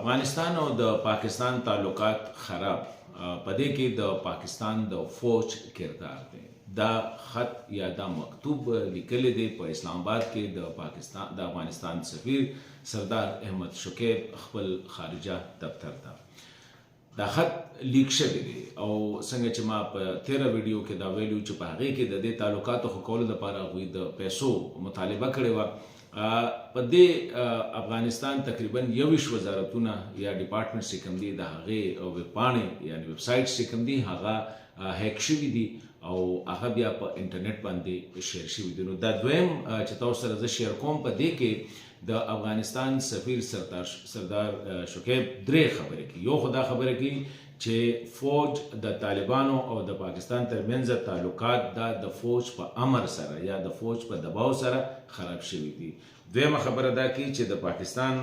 افغانستان او د پاکستان تعلقات خراب پدې کې د پاکستان د فوج کردار دی. دا خط یا دا مکتوب لیکلی دی په اسلام آباد کې د پاکستان د افغانستان سفیر سردار احمد شکیب خپل خارجه دفتر ته. دا خط لیک شوی دی او څنګه چې ما په 13 ویډیو کې دا ویلو چې په هغې کې د دې تعلقاتو ښه کولو لپاره هغوی د پیسو مطالبه کړې وه. په دې افغانستان تقریبا 21 وزارتونه یا ډپارټمنټس چې کوم دي د هغې ویبپاڼې یعنې ویب سایټس چې کوم دي هغه هیک شوي دي او هغه بیا په انټرنیټ باندې شیر شوي دي. نو دا دویم چې تاسو سره زه شیر کوم په دې کې د افغانستان سفیر سردار شکیب درې خبرې کوي. یو خو دا خبره کوي چې فوج د طالبانو او د پاکستان ترمنځ تعلقات دا د فوج په امر سره یا د فوج په دباو سره خراب شوي دي. دویمه خبره دا کوي چې د پاکستان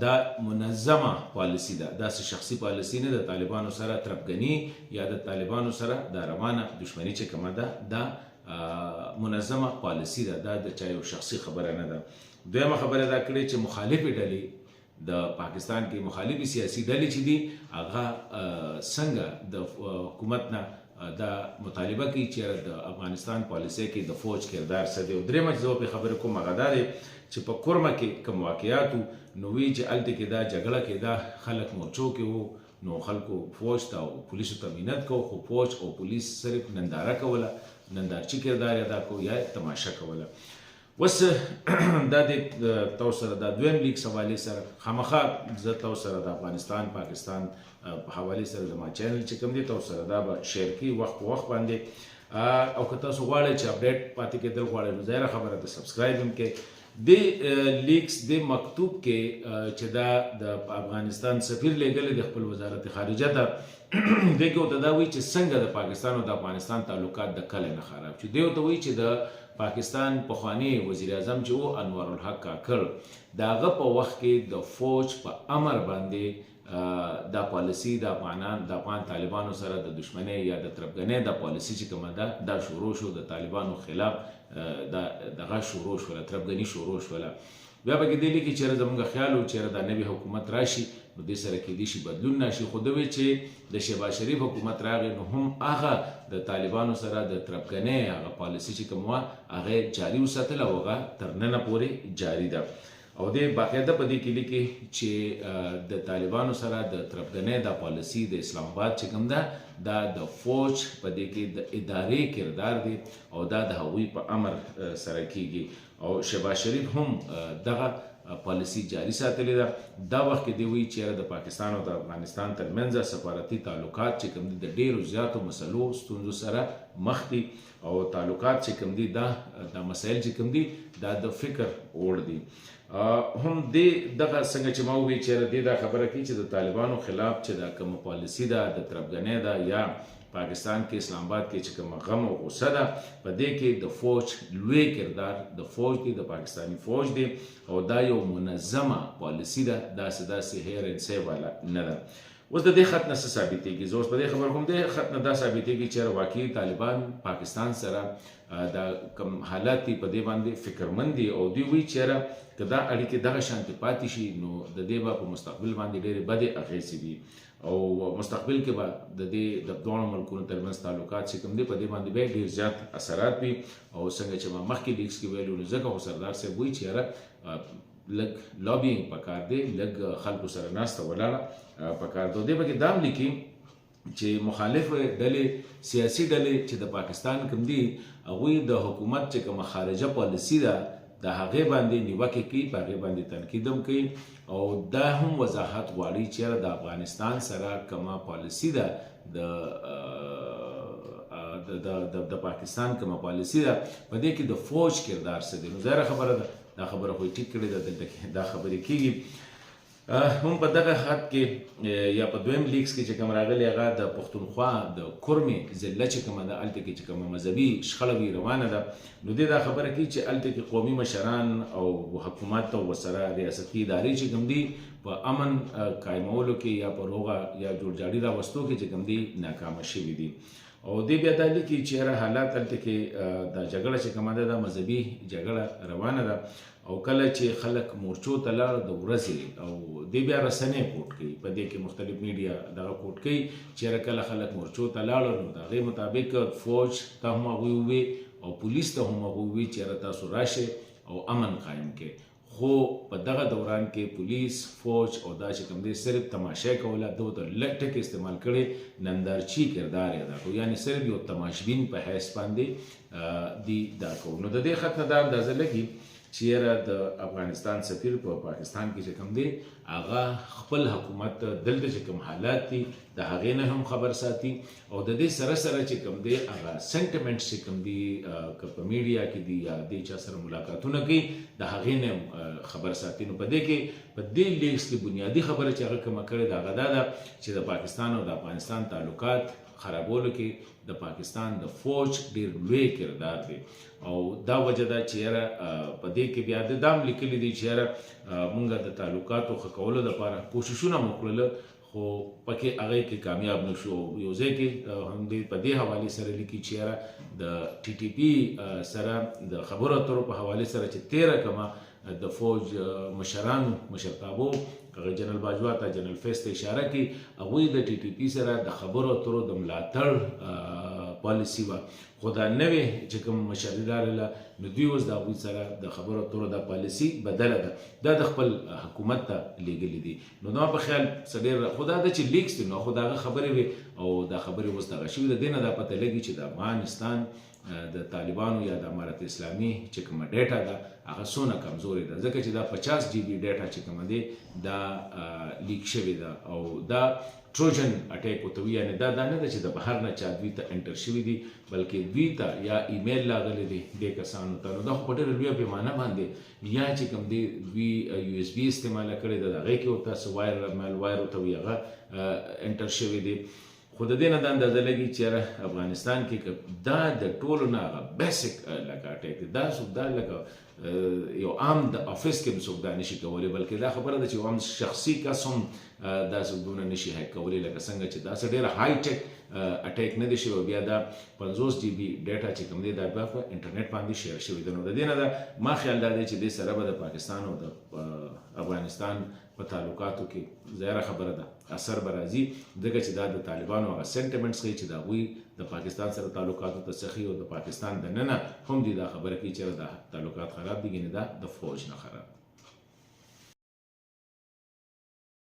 دا منظمه پالیسی ده، داسې شخصي پالیسی نه د طالبانو سره تربګني یا د طالبانو سره د روانه دشمني چې کومه ده دا منظمه پالیسی ده، دا د چا یو شخصي خبره نه ده. دویمه خبره دا کړې چې مخالفې ډلې د پاکستان کې مخالفې سیاسي ډلې چې دي هغه څنګه د حکومت نه دا مطالبه کوي چې د افغانستان پالیسۍ کې د فوج کردار څه دی. او درېیمه چې زه پرې خبرې کوم هغه دا دی چې په کورمه کې کوم واقعات نو وی چې هلته کې دا جګړه کېده، خلک مورچو کې وو، نو خلکو فوج ته او پولیسو ته مینت کو، خو فوج او پولیس صرف ننداره کوله، نندارچي کردار ادا کو یا تماشه کوله. اوس دا د تاسو سره دا دویم لیک حوالې سره خامخا زه تاسو سره د افغانستان پاکستان په حوالې سره زما چینل چې کوم دی تاسو سره دا به شیر کړي وخت په وخت باندې. او که تاسو غواړئ چې اپډیټ پاتې کېدل غواړئ نو ظاهره خبره ده سبسکرایب هم کړئ. د لیکس د مکتوب کې چې دا د افغانستان سفیر لیږلی د خپل وزارت خارجه ته دې کې ورته دا وایي چې څنګه د پاکستان او د افغانستان تعلقات د کله نه خراب شي. دې ورته وایي چې د پاکستان پخوانی وزیر اعظم چې و انوار الحق کاکړ د هغه په وخت کې د فوج په امر باندې دا پالیسی د افغان طالبانو سره د دشمنۍ یا د تربګنۍ دا پالیسی چې کومه ده دا شروع شو د طالبانو خلاف، دغه شروع شوله، تربګني شروع شوله. بیا به کې دی لیکي چېرې زموږ خیال و چېرې دا نوي حکومت راشي نو دې سره کېدای شي بدلون راشي. خو ده وی چې د شهباز شریف حکومت راغی نو هم هغه د طالبانو سره د تربګنۍ هغه پالیسي چې کوم وه هغه جاري وساتله او هغه تر ننه پورې جاري ده. او دې باقاعده په دې کې لیکي چې د طالبانو سره د تربګنۍ دا پالیسي د اسلام آباد چې کوم ده دا د فوج په دې کې د ادارې کردار دی او دا د هغوی په امر سره کیږي. او شهباز شریف هم دغه پالیسی جاری ساتلې ده. دا وخت کې دی وایي چې د پاکستان او د افغانستان ترمنځ سفارتي تعلقات چې کوم دي د ډېرو زیاتو مسلو ستونزو سره مخ دي او تعلقات چې کوم دي دا مسایل چې کوم دي دا د فکر وړ دي. هم دغه څنګه چې ما وویل چې دې دا خبره کوي چې د طالبانو خلاف چې دا کومه پالیسي ده د تربګنۍ ده یا پاکستان کې اسلام آباد کې چې کومه غم او غصه ده په دې کې د فوج لوی کردار د فوج دی، د پاکستاني فوج دی او دا یو منظمه پالیسي ده، داسې هیر اینډ سیو والا نه ده. اوس د دې خط نه څه ثابتېږي؟ زه اوس په دې خبر کوم د خط نه دا ثابتېږي چې واقعي طالبان پاکستان سره دا کوم حالات دي په دې باندې فکرمند دي او دوی وایي چې که دا اړیکې دغه شانتې پاتې شي نو د دې به په مستقبل باندې ډېرې بدې اغېزې وي او مستقبل کې به د دې د دواړو ملکونو ترمنځ تعلقات چې کوم دي په دې باندې به ډېر زیات اثرات وي. او څنګه چې ما مخکې لیکس کې ویلو نو ځکه خو سردار صاحب وایي چې یاره لږ لابینګ پکار دی، لږ خلکو سره ناسته ولاړه پکار دی. دې پکې دا هم لیکي چې مخالف ډلې سیاسي ډلې چې د پاکستان کوم دي هغوی د حکومت چې کومه خارجه پالیسي ده د هغې باندې نیوکې کوي، په هغې باندې تنقید هم کوي او دا هم وضاحت غواړي چې د افغانستان سره کومه پالیسي ده د پاکستان کومه پالیسي ده په دې کې د فوج کردار څه دی. نو ظاهره خبره ده دا خبره خو یې ټیک کړې ده، دلته کې دا خبرې کېږي. هم په دغه خط کې یا په دویم لیکس کې چې کوم راغلی هغه د پښتونخوا د کورمې ضلع چې کومه ده هلته کې چې کومه مذهبي شخړه وي روانه ده نو دې دا خبره کوي چې هلته کې قومي مشران او حکومت او ورسره ریاستي ادارې چې کوم دي په امن قایمولو کې یا په روغه یا جوړجاړي راوستو کې چې کوم دي ناکامه شوي دي. او دې بیا دا لیکي چې یاره حالات هلته کې دا جګړه چې کومه ده دا مذهبي جګړه روانه ده او کله چې خلک مورچو ته لاړ د ورځې او دې بیا رسنۍ کوټ کوي په دې کې مختلف میډیا دغه کوټ کوي چې یاره کله خلک مورچو ته لاړل نو د هغې مطابق فوج ته هم هغوی وویل او پولیس ته هم هغوی وویل چې یاره تاسو راشئ او امن قایم کړئ خو په دغه دوران کې پولیس فوج او دا چې کوم دی صرف تماشا کوله دو ته لږ ټکي استعمال کړي نندارچی کردار یې ادا کړو یعنې صرف یو تماشبین په حیث باندې دی دا کوو نو د دې خط نه دا اندازه لګي چې یاره د افغانستان سفیر په پاکستان کې چې کوم دی هغه خپل حکومت دلته چې کوم حالات دي د هغې نه هم خبر ساتي او د دې سره سره چې کوم دی هغه سنټیمنټس چې کوم دي که په میډیا کې دي یا دې چا سره ملاقاتونه کوي د هغې نه هم خبر ساتي نو په دې کې په دې لیکس کې بنیادي خبره چې هغه کومه کړې ده هغه دا ده چې د پاکستان او د افغانستان تعلقات خرابولو کې د پاکستان د فوج ډېر لوی کردار دی او دا وجه ده چې یاره په دې کې بیا د دام لیکلي دي چې یاره موږ د تعلقاتو ښه کولو دپاره کوششونه مو کړله خو پکې هغې کې کامیاب نه شو یو ځای کې هم په دې حوالې سره لیکي چې یاره د ټي ټي پي سره د خبرو اترو په حوالې سره چې تیره کمه د فوج مشرانو مشرتابو هغه جنرال باجوا ته جنرال فیس ته اشاره کوي هغوی د ټي ټي پي سره د خبرو اترو د ملاتړ پالیسي وه خو دا نوې چې کوم مشري راغله نو دوی اوس د هغوی سره د خبرو اترو دا پالیسي بدله ده دا د خپل حکومت ته لیږلي دي نو زما په خیال څه ډېر خو دا ده چې لیکس دي نو خو د هغه خبرې وې او دا خبرې اوس دغه شوي د دې نه دا پته لګي چې د افغانستان د طالبانو یا د امارت اسلامي چې کومه ډیټا ده هغه څونه کمزورې ده ځکه چې دا 50 جی بي ډیټا چې کومه دی دا لیک شوې ده او دا ټروجن اټیک ورته وایي یعنې دا نه ده چې د بهر نه چا دوی ته انټر شوي دي بلکې دوی ته یا ایمیل راغلی دی دې کسانو ته نو دا خو په ډېره لویه پیمانه باندې یا چې کوم دی دوی یو اس بي استعماله کړې ده د هغې کې ورته څه وایر میل وایر ورته وایي هغه انټر شوی دی خو د دې نه دا اندازه لګي چې یاره افغانستان کې دا د ټولو نه هغه بیسک لکه اټیک دی دا څوک دا لکه یو عام د افیس کې هم څوک دا نشي کولی بلکې دا خبره ده چې یو عام شخصي کس هم دا څوک دونه نشي هیک کولی لکه څنګه چې دا څه ډېره های ټیک اټیک نه دی شوی بیا دا 50 جی بي ډیټا چې کوم دی دا بیا په انټرنیټ باندې شیر شوی دی نو د دې نه ده ما خیال دا دی چې دې سره به د پاکستان او د افغانستان په تعلقاتو کې ظاهره خبره ده اثر به راځي ځکه چې دا د طالبانو هغه سنټیمنټس ښیي چې د هغوی د پاکستان سره تعلقاتو ته څه ښیي او د پاکستان دننه هم دي دا خبره کوي چې دا تعلقات خراب دي ګینې دا د فوج نه خراب